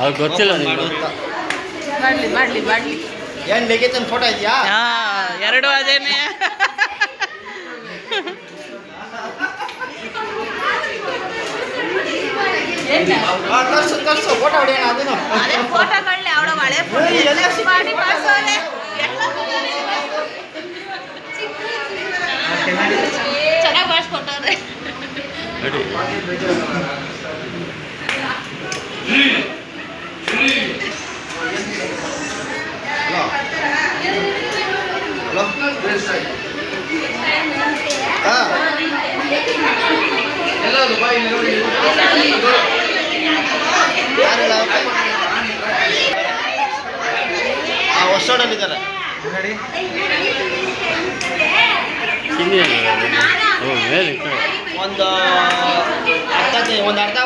ಅವ್ರು ಗೊತ್ತಿಲ್ಲ ನಿಮ್ಗೆ ಮಾಡಲಿ ಮಾಡಲಿ ಮಾಡಲಿ. ಏನು ಲೆಗೇತನ ಫೋಟೋ ಇದೆಯಾ? ಎರಡು ಅದೇನೆ. ತರ್ಸು ಫೋಟೋ ಹೊಡೆಯೋಣ ಅದನ್ನು. ಅದೇ ಫೋಟೋಗಳನ್ನೇ ಅವಳ ಹಳೆ ಮಾಡಿ ಮಾಡ್ಸೋರೆ. ಚೆನ್ನಾಗಿ ಮಾಡಿಸ್ಕೊಟ್ಟವ್ರೆ. ನೋಡಿ ಹಲೋ ಹಾಂ ಯಾರೆಲ್ಲ ಹೊಸೋಡಲ್ಲಿದ್ದಾರೆ ನೋಡಿ. ಸಿಂಗಿಲ್ಲ ಓ ಮೇಲೆ ಒಂದು ಅರ್ಧ